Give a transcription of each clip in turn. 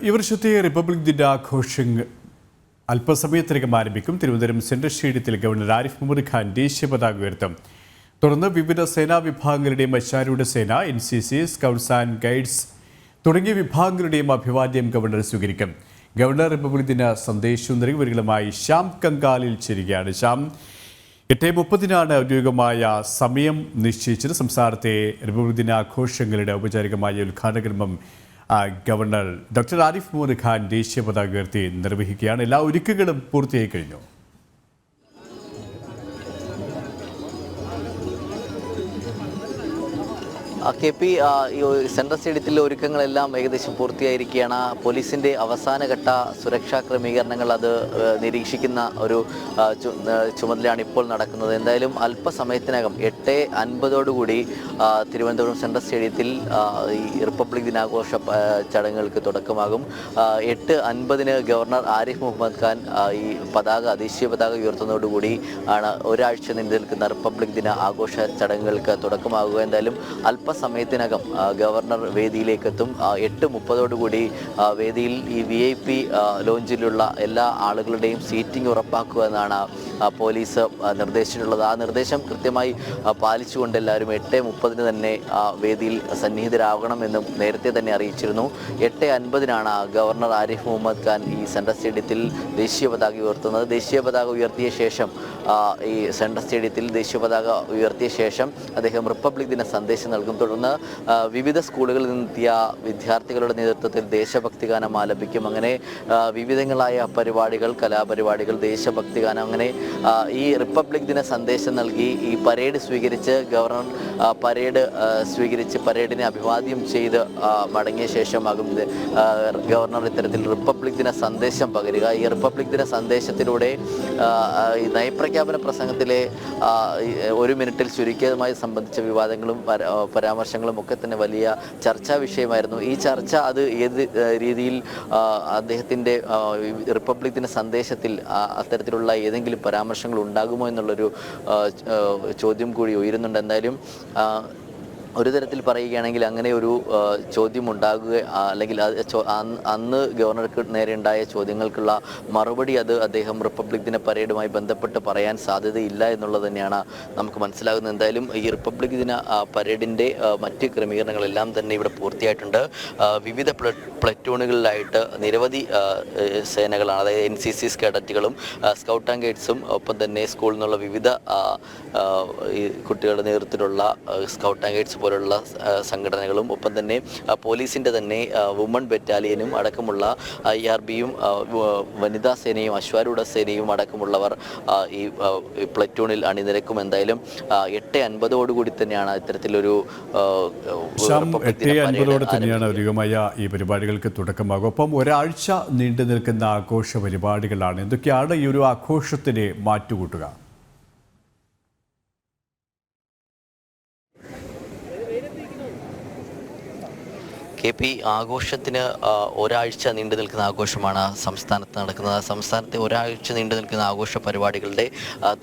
ഈ വർഷത്തെ റിപ്പബ്ലിക് ദിനാഘോഷങ്ങൾ അല്പസമയത്തിനകം ആരംഭിക്കും. തിരുവനന്തപുരം സെൻട്രൽ സ്റ്റേഡിയത്തിൽ ഗവർണർ ആരിഫ് മുഹമ്മദ് ഖാൻ ദേശീയ പതാക ഉയർത്തും. തുടർന്ന് വിവിധ സേനാ വിഭാഗങ്ങളുടെയും അശ്വാരൂഢ സേന, NCC, സ്കൗട്ട്സ് ആൻഡ് ഗൈഡ്സ് തുടങ്ങിയ വിഭാഗങ്ങളുടെയും അഭിവാദ്യം ഗവർണർ സ്വീകരിക്കും. ഗവർണർ റിപ്പബ്ലിക് ദിന സന്ദേശവും നിറവുകളുമായി ശ്യാം കങ്കാലിൽ ചേരുകയാണ്. ശ്യാം, 8:30 ഔദ്യോഗികമായ സമയം നിശ്ചയിച്ചത്. സംസ്ഥാനത്തെ റിപ്പബ്ലിക് ദിനാഘോഷങ്ങളുടെ ഔപചാരികമായ ഉദ്ഘാടനം ഗവർണർ ഡോക്ടർ ആരിഫ് മുഹമ്മദ് ഖാൻ ദേശീയ പതാക ഉയർത്തി നിർവഹിക്കുകയാണ്. എല്ലാ ഒരുക്കങ്ങളും പൂർത്തിയായി കഴിഞ്ഞു. KP, സെൻട്രൽ സ്റ്റേഡിയത്തിലെ ഒരുക്കങ്ങളെല്ലാം ഏകദേശം പൂർത്തിയായിരിക്കുകയാണ്. പോലീസിൻ്റെ അവസാനഘട്ട സുരക്ഷാ ക്രമീകരണങ്ങൾ അത് നിരീക്ഷിക്കുന്ന ഒരു ചുമതലയാണ് ഇപ്പോൾ നടക്കുന്നത്. എന്തായാലും അല്പസമയത്തിനകം 8:50 തിരുവനന്തപുരം സെൻട്രൽ സ്റ്റേഡിയത്തിൽ ഈ റിപ്പബ്ലിക് ദിനാഘോഷ ചടങ്ങുകൾക്ക് തുടക്കമാകും. 8:50 ഗവർണർ ആരിഫ് മുഹമ്മദ് ഖാൻ ഈ ദേശീയ പതാക ഉയർത്തുന്നതോടുകൂടി ആണ് ഒരാഴ്ച നീണ്ടു നിൽക്കുന്ന റിപ്പബ്ലിക് ദിന ആഘോഷ ചടങ്ങുകൾക്ക് തുടക്കമാകുക. എന്തായാലും അല്പസമയത്തിനകം ഗവർണർ വേദിയിലേക്ക് എത്തും. 8:30 വേദിയിൽ ഈ VIP ലോഞ്ചിലുള്ള എല്ലാ ആളുകളുടെയും സീറ്റിംഗ് ഉറപ്പാക്കുക എന്നാണ് പോലീസ് നിർദ്ദേശിച്ചിട്ടുള്ളത്. ആ നിർദ്ദേശം കൃത്യമായി പാലിച്ചുകൊണ്ട് എല്ലാവരും 8:30 തന്നെ വേദിയിൽ സന്നിഹിതരാകണമെന്നും നേരത്തെ തന്നെ അറിയിച്ചിരുന്നു. 8:50 ഗവർണർ ആരിഫ് മുഹമ്മദ് ഖാൻ ഈ സെൻട്രൽ സ്റ്റേഡിയത്തിൽ ദേശീയ പതാക ഉയർത്തുന്നത്. ദേശീയ പതാക ഉയർത്തിയ ശേഷം ഈ സെൻട്രൽ സ്റ്റേഡിയത്തിൽ ദേശീയ പതാക ഉയർത്തിയ ശേഷം അദ്ദേഹം റിപ്പബ്ലിക് ദിന സന്ദേശം നൽകും. തുടർന്ന് വിവിധ സ്കൂളുകളിൽ നിന്നെത്തിയ വിദ്യാർത്ഥികളുടെ നേതൃത്വത്തിൽ ദേശഭക്തി ഗാനം ആലപിക്കും. അങ്ങനെ വിവിധങ്ങളായ പരിപാടികൾ, കലാപരിപാടികൾ, ദേശഭക്തി ഗാനം, അങ്ങനെ ഈ റിപ്പബ്ലിക് ദിന സന്ദേശം നൽകി ഈ പരേഡ് സ്വീകരിച്ച് ഗവർണർ പരേഡിനെ അഭിവാദ്യം ചെയ്ത് മടങ്ങിയ ശേഷമാകും ഗവർണർ ഇത്തരത്തിൽ റിപ്പബ്ലിക് ദിന സന്ദേശം പകരുക. ഈ റിപ്പബ്ലിക് ദിന സന്ദേശത്തിലൂടെ ഈ നയപ്രഖ്യാപന പ്രസംഗത്തിലെ 1 മിനിറ്റിൽ ചുരുക്കിയതുമായി സംബന്ധിച്ച വിവാദങ്ങളും പരാമർശങ്ങളും ഒക്കെ തന്നെ വലിയ ചർച്ചാ വിഷയമായിരുന്നു. ഈ ചർച്ച അത് ഏത് രീതിയിൽ അദ്ദേഹത്തിൻ്റെ റിപ്പബ്ലിക് ദിന സന്ദേശത്തിൽ അത്തരത്തിലുള്ള ഏതെങ്കിലും പരാമർശങ്ങൾ ഉണ്ടാകുമോ എന്നുള്ളൊരു ചോദ്യം കൂടി ഉയരുന്നുണ്ട്. എന്തായാലും ഒരു തരത്തിൽ പറയുകയാണെങ്കിൽ അങ്ങനെ ഒരു ചോദ്യം ഉണ്ടാകുക, അല്ലെങ്കിൽ അന്ന് ഗവർണർക്ക് നേരെ ഉണ്ടായ ചോദ്യങ്ങൾക്കുള്ള മറുപടി അദ്ദേഹം റിപ്പബ്ലിക് ദിന പരേഡുമായി ബന്ധപ്പെട്ട് പറയാൻ സാധ്യതയില്ല എന്നുള്ളത് തന്നെയാണ് നമുക്ക് മനസ്സിലാകുന്നത്. എന്തായാലും ഈ റിപ്പബ്ലിക് ദിന പരേഡിൻ്റെ മറ്റ് ക്രമീകരണങ്ങളെല്ലാം തന്നെ ഇവിടെ പൂർത്തിയായിട്ടുണ്ട്. വിവിധ പ്ലറ്റൂണുകളിലായിട്ട് നിരവധി സേനകളാണ്, അതായത് NCC കേഡറ്റുകളും സ്കൗട്ട് ആൻഡ് ഗൈഡ്സും ഒപ്പം തന്നെ സ്കൂളിൽ നിന്നുള്ള വിവിധ ഈ കുട്ടികളുടെ നേതൃത്വത്തിലുള്ള സ്കൗട്ട് ആൻഡ് ഗൈഡ്സ് പോലുള്ള സംഘടനകളും ഒപ്പം തന്നെ പോലീസിൻ്റെ തന്നെ വുമൺ ബറ്റാലിയനും അടക്കമുള്ള IRBയും വനിതാ സേനയും അശ്വാരൂഢ സേനയും അടക്കമുള്ളവർ ഈ പ്ലറ്റൂണിൽ അണിനിരക്കും. എന്തായാലും 8:50 തന്നെയാണ് ഇത്തരത്തിലൊരു 8:50 തന്നെയാണ് ഔദ്യോഗികമായ ഈ പരിപാടികൾക്ക് തുടക്കമാകും. ഒപ്പം ഒരാഴ്ച നീണ്ടു നിൽക്കുന്ന ആഘോഷ പരിപാടികളാണ്. എന്തൊക്കെയാണ് ഈ ഒരു ആഘോഷത്തിന് മാറ്റുകൂട്ടുക? KP, ആഘോഷത്തിന് ഒരാഴ്ച നീണ്ടു നിൽക്കുന്ന ആഘോഷമാണ് സംസ്ഥാനത്ത് നടക്കുന്നത്. സംസ്ഥാനത്തെ ഒരാഴ്ച നീണ്ടു നിൽക്കുന്ന ആഘോഷ പരിപാടികളുടെ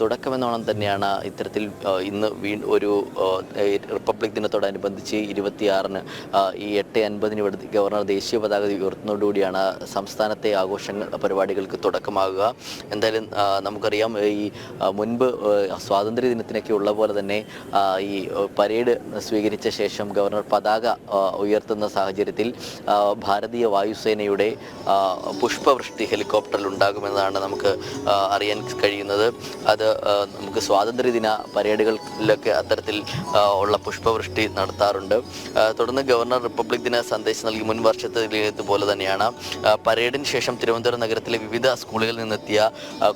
തുടക്കമെന്നോണം തന്നെയാണ് ഇത്തരത്തിൽ ഇന്ന് ഒരു റിപ്പബ്ലിക് ദിനത്തോടനുബന്ധിച്ച് 26-ന് ഈ 8:50 ഗവർണർ ദേശീയ പതാക ഉയർത്തുന്നതോടുകൂടിയാണ് സംസ്ഥാനത്തെ പരിപാടികൾക്ക് തുടക്കമാകുക. എന്തായാലും നമുക്കറിയാം, ഈ മുൻപ് സ്വാതന്ത്ര്യ ദിനത്തിനൊക്കെ ഉള്ള പോലെ തന്നെ ഈ പരേഡ് സ്വീകരിച്ച ശേഷം ഗവർണർ പതാക ഉയർത്തുന്ന സാഹചര്യത്തിൽ ഭാരതീയ വായുസേനയുടെ പുഷ്പവൃഷ്ടി ഹെലികോപ്റ്ററിൽ ഉണ്ടാകുമെന്നാണ് നമുക്ക് അറിയാൻ കഴിയുന്നത്. അത് നമുക്ക് സ്വാതന്ത്ര്യദിന പരേഡുകളിലൊക്കെ അത്തരത്തിൽ ഉള്ള പുഷ്പവൃഷ്ടി നടത്താറുണ്ട്. തുടർന്ന് ഗവർണർ റിപ്പബ്ലിക് ദിന സന്ദേശം നൽകി മുൻ വർഷത്തിലേതുപോലെ തന്നെയാണ് പരേഡിന് ശേഷം തിരുവനന്തപുരം നഗരത്തിലെ വിവിധ സ്കൂളുകളിൽ നിന്നെത്തിയ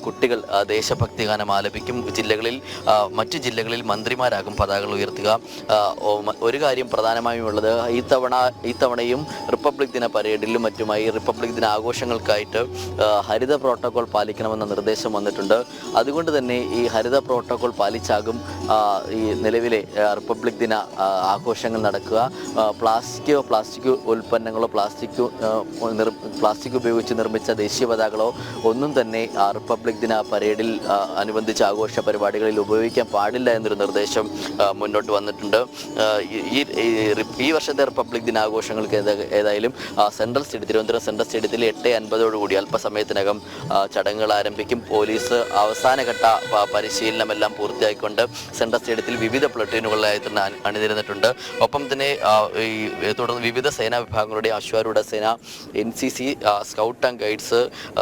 കുട്ടികൾ ദേശഭക്തി ഗാനം ആലപിക്കും. മറ്റു ജില്ലകളിൽ മന്ത്രിമാരാകും പതാകകൾ ഉയർത്തുക. ഒരു കാര്യം പ്രധാനമായും ഉള്ളത്, ഈ തവണയും റിപ്പബ്ലിക് ദിന പരേഡിലും മറ്റുമായി റിപ്പബ്ലിക് ദിന ആഘോഷങ്ങൾക്കായിട്ട് ഹരിത പ്രോട്ടോകോൾ പാലിക്കണമെന്ന നിർദ്ദേശം വന്നിട്ടുണ്ട്. അതുകൊണ്ട് തന്നെ ഈ ഹരിത പ്രോട്ടോകോൾ പാലിച്ചാകും ഈ നിലവിലെ റിപ്പബ്ലിക് ദിന ആഘോഷങ്ങൾ നടക്കുക. പ്ലാസ്റ്റിക് ഉൽപ്പന്നങ്ങളോ പ്ലാസ്റ്റിക് ഉപയോഗിച്ച് നിർമ്മിച്ച ദേശീയ പതാകകളോ ഒന്നും തന്നെ റിപ്പബ്ലിക് ദിന പരേഡിൽ അനുബന്ധിച്ച ആഘോഷ പരിപാടികളിൽ ഉപയോഗിക്കാൻ പാടില്ല എന്നൊരു നിർദ്ദേശം മുന്നോട്ട് വന്നിട്ടുണ്ട്. ഈ വർഷത്തെ റിപ്പബ്ലിക് ദിനാഘോഷം ആഘോഷങ്ങൾക്ക് ഏതായാലും സെൻട്രൽ സ്റ്റേഡിയം തിരുവനന്തപുരം സെൻട്രൽ സ്റ്റേഡിയത്തിൽ 8:50 അല്പസമയത്തിനകം ചടങ്ങുകൾ ആരംഭിക്കും. പോലീസ് അവസാനഘട്ട പരിശീലനമെല്ലാം പൂർത്തിയാക്കിക്കൊണ്ട് സെൻട്രൽ സ്റ്റേഡിയത്തിൽ വിവിധ പ്ലട്ടൂണുകളിലായി തന്നെ അണിനിരന്നിട്ടുണ്ട്. ഒപ്പം തന്നെ തുടർന്ന് വിവിധ സേനാ വിഭാഗങ്ങളുടെ അശ്വാരൂഢ സേന, NCC, scout and guides,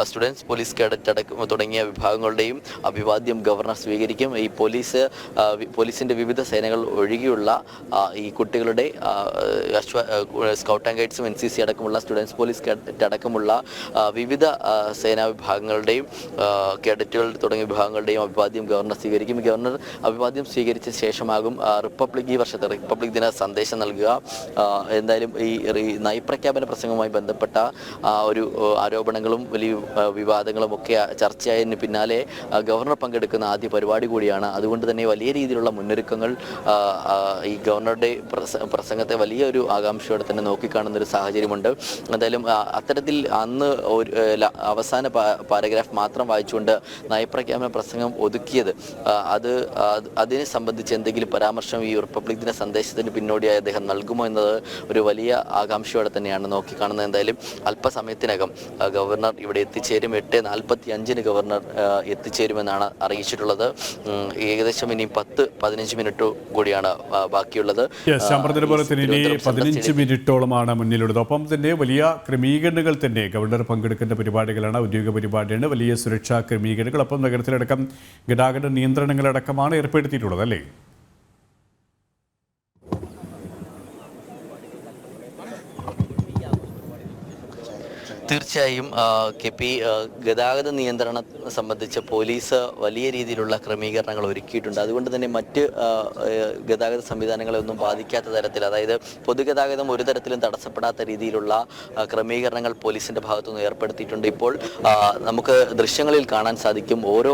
students police cadet അടക്കം തുടങ്ങിയ വിഭാഗങ്ങളുടെയും അഭിവാദ്യം ഗവർണർ സ്വീകരിക്കും. ഈ പോലീസിൻ്റെ വിവിധ സേനകൾ ഒഴികെയുള്ള ഈ കുട്ടികളുടെ സ്കൗട്ട് ആൻഡ് ഗൈഡ്സും NCC അടക്കമുള്ള സ്റ്റുഡൻസ് പോലീസ് കേഡറ്റ് അടക്കമുള്ള വിവിധ സേനാ വിഭാഗങ്ങളുടെയും കേഡറ്റുകൾ തുടങ്ങിയ വിഭാഗങ്ങളുടെയും അഭിവാദ്യം ഗവർണർ സ്വീകരിക്കും. ഗവർണർ അഭിവാദ്യം സ്വീകരിച്ച ശേഷമാകും ഈ വർഷത്തെ റിപ്പബ്ലിക് ദിന സന്ദേശം നൽകുക. എന്തായാലും ഈ നയപ്രഖ്യാപന പ്രസംഗവുമായി ബന്ധപ്പെട്ട ഒരു ആരോപണങ്ങളും വലിയ വിവാദങ്ങളും ഒക്കെ ചർച്ചയായതിന് പിന്നാലെ ഗവർണർ പങ്കെടുക്കുന്ന ആദ്യ പരിപാടി കൂടിയാണ്. അതുകൊണ്ട് തന്നെ വലിയ രീതിയിലുള്ള മുന്നൊരുക്കങ്ങൾ ഈ ഗവർണറുടെ പ്രസംഗത്തെ വലിയൊരു ആകാംക്ഷയോടെ തന്നെ നോക്കിക്കാണുന്ന ഒരു സാഹചര്യമുണ്ട്. എന്തായാലും അത്തരത്തിൽ അന്ന് അവസാന പാരഗ്രാഫ് മാത്രം വായിച്ചുകൊണ്ട് നയപ്രഖ്യാപന പ്രസംഗം ഒതുക്കിയത് അതിനെ സംബന്ധിച്ച് എന്തെങ്കിലും പരാമർശം ഈ റിപ്പബ്ലിക് ദിന സന്ദേശത്തിന് പിന്നോടിയായി അദ്ദേഹം നൽകുമോ എന്നത് ഒരു വലിയ ആകാംക്ഷയോടെ തന്നെയാണ് നോക്കിക്കാണുന്നത്. എന്തായാലും അല്പസമയത്തിനകം ഗവർണർ ഇവിടെ എത്തിച്ചേരും. 8:45 ഗവർണർ എത്തിച്ചേരുമെന്നാണ് അറിയിച്ചിട്ടുള്ളത്. ഏകദേശം ഇനി 10-15 മിനിറ്റ് കൂടിയാണ് ബാക്കിയുള്ളത്. പോലെ തന്നെ ഇനി 15 മിനിറ്റോളമാണ് മുന്നിലുള്ളത്. ഒപ്പം തന്നെ വലിയ ക്രമീകരണങ്ങൾ തന്നെ ഗവർണർ പങ്കെടുക്കേണ്ട പരിപാടികളാണ്, ഔദ്യോഗിക പരിപാടിയാണ്. വലിയ സുരക്ഷാ ക്രമീകരണങ്ങൾ, ഒപ്പം നഗരത്തിലടക്കം ഗതാഗത നിയന്ത്രണങ്ങളടക്കമാണ് ഏർപ്പെടുത്തിയിട്ടുള്ളത് അല്ലേ? തീർച്ചയായും KP ഗതാഗത നിയന്ത്രണം സംബന്ധിച്ച് പോലീസ് വലിയ രീതിയിലുള്ള ക്രമീകരണങ്ങൾ ഒരുക്കിയിട്ടുണ്ട്. അതുകൊണ്ട് തന്നെ മറ്റ് ഗതാഗത സംവിധാനങ്ങളെ ഒന്നും ബാധിക്കാത്ത തരത്തിൽ, അതായത് പൊതുഗതാഗതം ഒരു തരത്തിലും തടസ്സപ്പെടാത്ത രീതിയിലുള്ള ക്രമീകരണങ്ങൾ പോലീസിൻ്റെ ഭാഗത്തുനിന്ന് ഏർപ്പെടുത്തിയിട്ടുണ്ട്. ഇപ്പോൾ നമുക്ക് ദൃശ്യങ്ങളിൽ കാണാൻ സാധിക്കും ഓരോ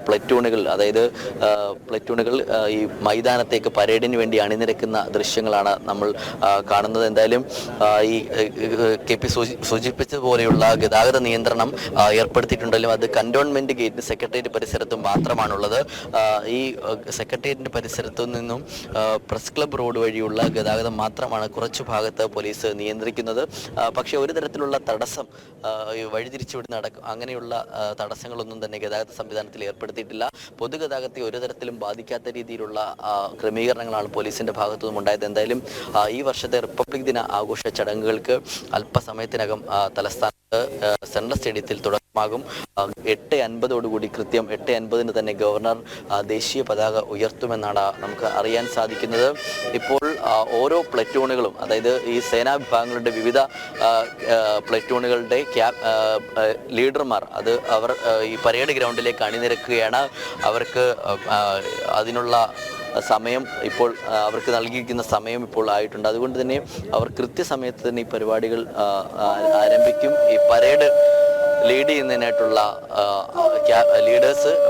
പ്ലറ്റൂണുകൾ, അതായത് പ്ലറ്റൂണുകൾ ഈ മൈതാനത്തേക്ക് പരേഡിന് വേണ്ടി അണിനിരക്കുന്ന ദൃശ്യങ്ങളാണ് നമ്മൾ കാണുന്നത്. എന്തായാലും ഈ KP സൂചിപ്പിച്ചതുപോലെ ഗതാഗത നിയന്ത്രണം ഏർപ്പെടുത്തിയിട്ടുണ്ടെങ്കിലും അത് കന്റോൺമെന്റ് ഗേറ്റ് സെക്രട്ടേറിയറ്റ് പരിസരത്തും മാത്രമാണുള്ളത്. ഈ സെക്രട്ടേറിയറ്റിന്റെ പരിസരത്തു നിന്നും പ്രസ് ക്ലബ് റോഡ് വഴിയുള്ള ഗതാഗതം മാത്രമാണ് കുറച്ചു ഭാഗത്ത് പോലീസ് നിയന്ത്രിക്കുന്നത്. പക്ഷേ ഒരു തരത്തിലുള്ള തടസ്സം, വഴിതിരിച്ചുവിടുന്ന അങ്ങനെയുള്ള തടസ്സങ്ങളൊന്നും തന്നെ ഗതാഗത സംവിധാനത്തിൽ ഏർപ്പെടുത്തിയിട്ടില്ല. പൊതുഗതാഗതത്തെ ഒരു തരത്തിലും ബാധിക്കാത്ത രീതിയിലുള്ള ക്രമീകരണങ്ങളാണ് പോലീസിന്റെ ഭാഗത്തു നിന്നും ഉണ്ടായത്. എന്തായാലും ഈ വർഷത്തെ റിപ്പബ്ലിക് ദിന ആഘോഷ ചടങ്ങുകൾക്ക് അല്പസമയത്തിനകം തലസ്ഥാന സെൻട്രൽ സ്റ്റേഡിയത്തിൽ തുടക്കമാകും. 8:50 കൃത്യം 8:50 തന്നെ ഗവർണർ ദേശീയ പതാക ഉയർത്തുമെന്നാണ് നമുക്ക് അറിയാൻ സാധിക്കുന്നത്. ഇപ്പോൾ ഓരോ പ്ലറ്റൂണുകളും, അതായത് ഈ സേനാ വിഭാഗങ്ങളുടെ വിവിധ പ്ലറ്റൂണുകളുടെ ലീഡർമാർ അവർ ഈ പരേഡ് ഗ്രൗണ്ടിലേക്ക് അണിനിരക്കുകയാണ്. അവർക്ക് അതിനുള്ള സമയം ഇപ്പോൾ അവർക്ക് നൽകിയിരിക്കുന്ന സമയം ഇപ്പോൾ ആയിട്ടുണ്ട്. അതുകൊണ്ട് തന്നെ അവർ കൃത്യസമയത്ത് തന്നെ ഈ പരിപാടികൾ ആരംഭിക്കും. ഈ പരേഡ് ലീഡ് ചെയ്യുന്നതിനായിട്ടുള്ള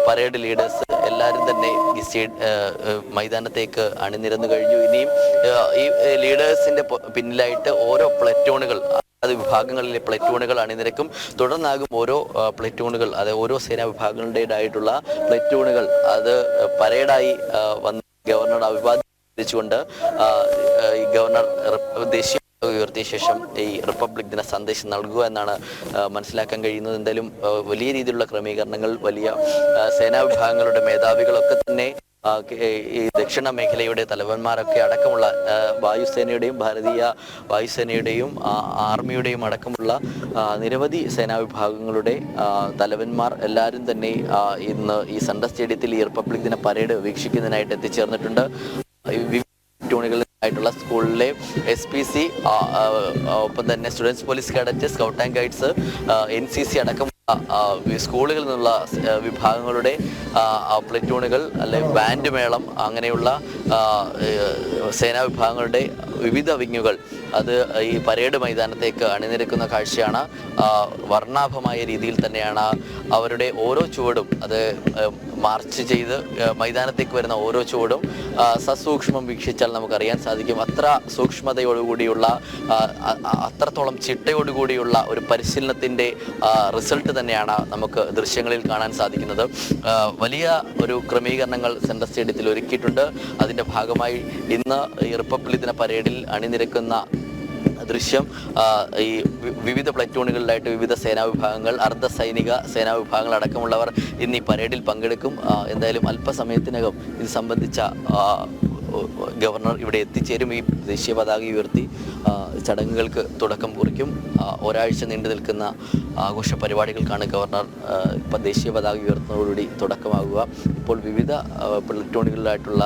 പരേഡ് ലീഡേഴ്സ് എല്ലാവരും തന്നെ ഈ മൈതാനത്തേക്ക് അണിനിരന്നു കഴിഞ്ഞു. ഇനിയും ഈ ലീഡേഴ്സിന്റെ പിന്നിലായിട്ട് ഓരോ പ്ലറ്റൂണുകൾ, അത് വിഭാഗങ്ങളിലെ പ്ലറ്റൂണുകൾ അണിനിരക്കും. തുടർന്നാകും ഓരോ പ്ലറ്റൂണുകൾ, അതായത് ഓരോ സേനാ വിഭാഗങ്ങളുടേതായിട്ടുള്ള പ്ലറ്റൂണുകൾ അത് പരേഡായി വന്ന് ഗവർണർ അഭിവാദിച്ചുകൊണ്ട് ഈ ഗവർണർ ദേശീയ ഉയർത്തിയ ശേഷം ഈ റിപ്പബ്ലിക് ദിന സന്ദേശം നൽകുക എന്നാണ് മനസ്സിലാക്കാൻ കഴിയുന്നത്. എന്തായാലും വലിയ രീതിയിലുള്ള ക്രമീകരണങ്ങൾ, വലിയ സേനാ വിഭാഗങ്ങളുടെ മേധാവികളൊക്കെ തന്നെ ഈ ദക്ഷിണ മേഖലയുടെ തലവന്മാരൊക്കെ അടക്കമുള്ള വായുസേനയുടെയും ഭാരതീയ വായുസേനയുടെയും ആർമിയുടെയും അടക്കമുള്ള നിരവധി സേനാ വിഭാഗങ്ങളുടെ തലവന്മാർ എല്ലാവരും തന്നെ ഇന്ന് ഈ സെൻട്രൽ സ്റ്റേഡിയത്തിൽ ഈ റിപ്പബ്ലിക് ദിന പരേഡ് വീക്ഷിക്കുന്നതിനായിട്ട് എത്തിച്ചേർന്നിട്ടുണ്ട്. ആയിട്ടുള്ള സ്കൂളിലെ SPC, ഒപ്പം തന്നെ students police cadet, scout and guides, NCC അടക്കം സ്കൂളുകളിൽ നിന്നുള്ള വിഭാഗങ്ങളുടെ പ്ലറ്റൂണുകൾ, അല്ലെ ബാൻഡ് മേളം, അങ്ങനെയുള്ള സേനാ വിഭാഗങ്ങളുടെ വിവിധ വിങ്ങുകൾ അത് ഈ പരേഡ് മൈതാനത്തേക്ക് അണിനിരക്കുന്ന കാഴ്ചയാണ്. വർണ്ണാഭമായ രീതിയിൽ തന്നെയാണ് അവരുടെ ഓരോ ചുവടും, അത് മാർച്ച് ചെയ്ത് മൈതാനത്തേക്ക് വരുന്ന ഓരോ ചുവടും സസൂക്ഷ്മം വീക്ഷിച്ചാൽ നമുക്കറിയാൻ സാധിക്കും. അത്ര സൂക്ഷ്മതയോടുകൂടിയുള്ള, അത്രത്തോളം ചിട്ടയോടുകൂടിയുള്ള ഒരു പരിശീലനത്തിൻ്റെ റിസൾട്ട് തന്നെയാണ് നമുക്ക് ദൃശ്യങ്ങളിൽ കാണാൻ സാധിക്കുന്നത്. വലിയ ഒരു ക്രമീകരണങ്ങൾ സെൻട്രൽ സ്റ്റേഡിയത്തിൽ ഒരുക്കിയിട്ടുണ്ട്. അതിൻ്റെ ഭാഗമായി ഇന്ന് ഈ റിപ്പബ്ലിക് ദിന പരേഡിൽ അണിനിരക്കുന്ന ദൃശ്യം. ഈ വിവിധ പ്ലറ്റൂണുകളിലായിട്ട് വിവിധ സേനാ വിഭാഗങ്ങൾ, അർദ്ധ സൈനിക സേനാ വിഭാഗങ്ങൾ അടക്കമുള്ളവർ ഇന്ന് ഈ പരേഡിൽ പങ്കെടുക്കും. എന്തായാലും അല്പസമയത്തിനകം ഇത് സംബന്ധിച്ച ഗവർണർ ഇവിടെ എത്തിച്ചേരും. ഈ ദേശീയ പതാക ഉയർത്തി ചടങ്ങുകൾക്ക് തുടക്കം കുറിക്കും. ഒരാഴ്ച നീണ്ടു നിൽക്കുന്ന ആഘോഷ പരിപാടികൾക്കാണ് ഗവർണർ ദേശീയ പതാക ഉയർത്തുന്നതോടുകൂടി തുടക്കമാകുക. ഇപ്പോൾ വിവിധ പ്ലറ്റൂണുകളിലായിട്ടുള്ള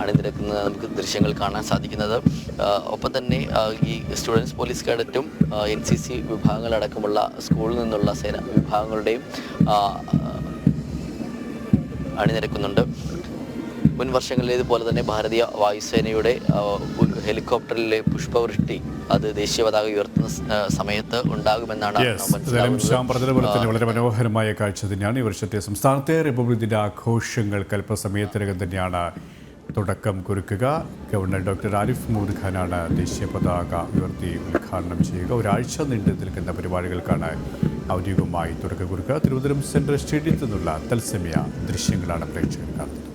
അണിനിരക്കുന്നത് നമുക്ക് ദൃശ്യങ്ങൾ കാണാൻ സാധിക്കുന്നത്. ഒപ്പം തന്നെ ഈ സ്റ്റുഡൻസ് പോലീസ് കേഡറ്റും NCC വിഭാഗങ്ങളടക്കമുള്ള സ്കൂളിൽ നിന്നുള്ള സേന വിഭാഗങ്ങളുടെയും അണിനിരക്കുന്നുണ്ട്. മുൻ വർഷങ്ങളിലേതുപോലെ തന്നെ ഭാരതീയ വായുസേനയുടെ ഹെലികോപ്റ്ററിലെ പുഷ്പവൃഷ്ടി അത് ദേശീയ പതാക ഉയർത്തുന്ന സമയത്ത് ഉണ്ടാകുമെന്നാണ് മനസ്സിലാവുന്നത്. വളരെ മനോഹരമായ കാഴ്ച തന്നെയാണ് ഈ വർഷത്തെ സംസ്ഥാനത്തെ റിപ്പബ്ലിക് ദിന ആഘോഷങ്ങൾക്ക് അല്പസമയത്തിനകം തന്നെയാണ് തുടക്കം കുറിക്കുക. ഗവർണർ ഡോക്ടർ ആരിഫ് മുഹമ്മദ് ഖാനാണ് ദേശീയ പതാക ഉയർത്തി ഉദ്ഘാടനം ചെയ്യുക. ഒരാഴ്ച നീണ്ടു നിൽക്കുന്ന പരിപാടികൾക്കാണ് ഔദ്യോഗികമായി തുടക്കം കുറിക്കുക. തിരുവനന്തപുരം സെൻട്രൽ സ്റ്റേഡിയത്തിൽ നിന്നുള്ള തത്സമയ ദൃശ്യങ്ങളാണ് പ്രേക്ഷകർ കാണുന്നത്.